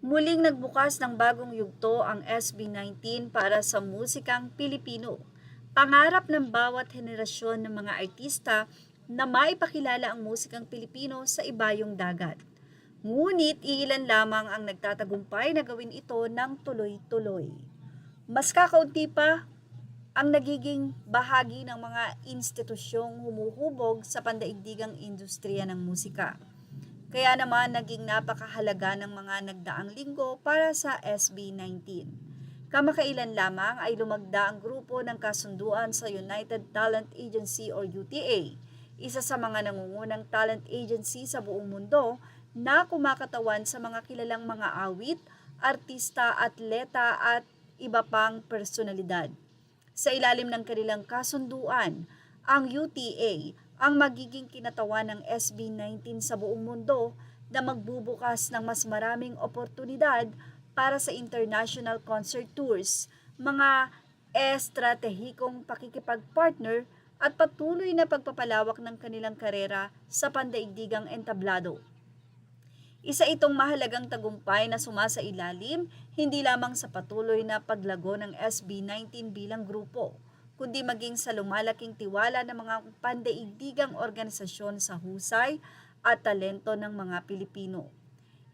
Muling nagbukas ng bagong yugto ang SB19 para sa musikang Pilipino. Pangarap ng bawat henerasyon ng mga artista na maipakilala ang musikang Pilipino sa ibayong dagat. Ngunit iilan lamang ang nagtatagumpay na gawin ito ng tuloy-tuloy. Mas kakaunti pa ang nagiging bahagi ng mga institusyong humuhubog sa pandaigdigang industriya ng musika. Kaya naman naging napakahalaga ng mga nagdaang linggo para sa SB19. Kamakailan lamang ay lumagda ang grupo ng kasunduan sa United Talent Agency or UTA, isa sa mga nangungunang talent agency sa buong mundo na kumakatawan sa mga kilalang mga awit, artista, atleta at iba pang personalidad. Sa ilalim ng kanilang kasunduan, ang UTA ang magiging kinatawan ng SB19 sa buong mundo na magbubukas ng mas maraming oportunidad para sa international concert tours, mga estratehikong pakikipag-partner at patuloy na pagpapalawak ng kanilang karera sa pandaigdigang entablado. Isa itong mahalagang tagumpay na sumasailalim hindi lamang sa patuloy na paglago ng SB19 bilang grupo, kundi maging sa lumalaking tiwala ng mga pandaigdigang organisasyon sa husay at talento ng mga Pilipino.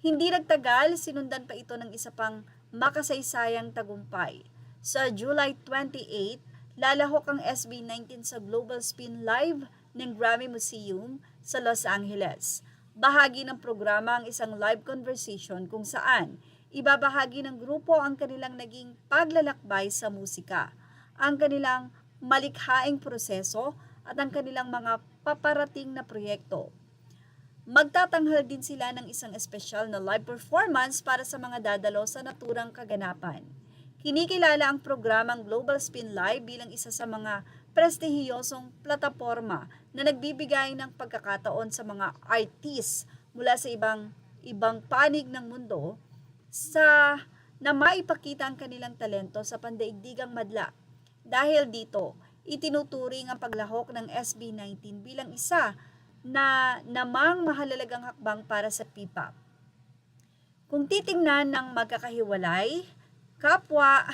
Hindi nagtagal, sinundan pa ito ng isa pang makasaysayang tagumpay. Sa July 28, lalahok ang SB19 sa Global Spin Live ng Grammy Museum sa Los Angeles. Bahagi ng programa ang isang live conversation kung saan ibabahagi ng grupo ang kanilang naging paglalakbay sa musika, ang kanilang malikhaing proseso at ang kanilang mga paparating na proyekto. Magtatanghal din sila ng isang espesyal na live performance para sa mga dadalo sa naturang kaganapan. Kinikilala ang programang Global Spin Live bilang isa sa mga prestihiyosong plataporma na nagbibigay ng pagkakataon sa mga artists mula sa ibang panig ng mundo na maipakita ang kanilang talento sa pandaigdigang madla. Dahil dito, itinuturing ang paglahok ng SB19 bilang isa na namang mahalagang hakbang para sa P-pop. Kung titingnan ng magkakahiwalay, kapwa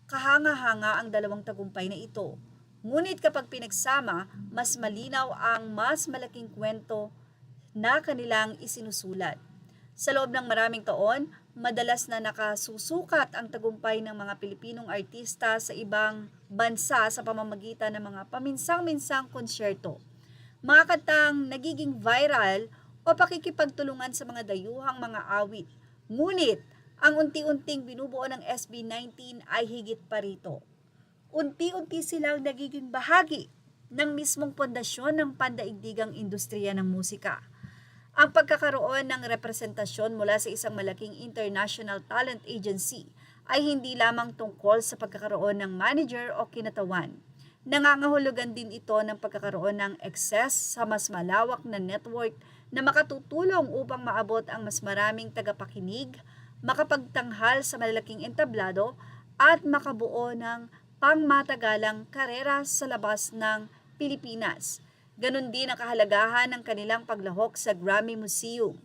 kahanga-hanga ang dalawang tagumpay na ito. Ngunit kapag pinagsama, mas malinaw ang mas malaking kwento na kanilang isinusulat. Sa loob ng maraming taon, madalas na nakasusukat ang tagumpay ng mga Pilipinong artista sa ibang bansa sa pamamagitan ng mga paminsang-minsang konsyerto, mga kantang nagiging viral o pakikipagtulungan sa mga dayuhang mga awit. Ngunit, ang unti-unting binubuo ng SB19 ay higit pa rito. Unti-unti silang nagiging bahagi ng mismong pundasyon ng pandaigdigang industriya ng musika. Ang pagkakaroon ng representasyon mula sa isang malaking international talent agency ay hindi lamang tungkol sa pagkakaroon ng manager o kinatawan. Nangangahulugan din ito ng pagkakaroon ng access sa mas malawak na network na makatutulong upang maabot ang mas maraming tagapakinig, makapagtanghal sa malalaking entablado at makabuo ng pangmatagalang karera sa labas ng Pilipinas. Ganon din ang kahalagahan ng kanilang paglahok sa Grammy Museum.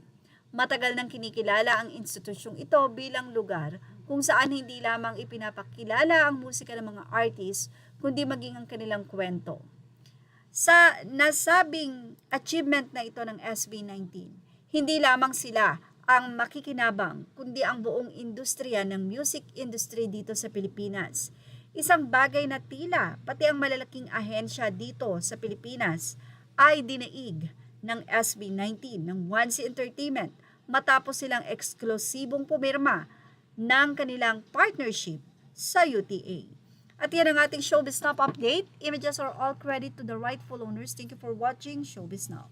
Matagal nang kinikilala ang institusyong ito bilang lugar kung saan hindi lamang ipinapakilala ang musika ng mga artist, kundi maging ang kanilang kwento. Sa nasabing achievement na ito ng SB19, hindi lamang sila ang makikinabang, kundi ang buong industriya ng music industry dito sa Pilipinas. Isang bagay na tila pati ang malalaking ahensya dito sa Pilipinas ay dinaig ng SB19 ng Once Entertainment matapos silang eksklusibong pumirma ng kanilang partnership sa UTA. At yan ang ating Showbiz Now update. Images are all credit to the rightful owners. Thank you for watching Showbiz Now.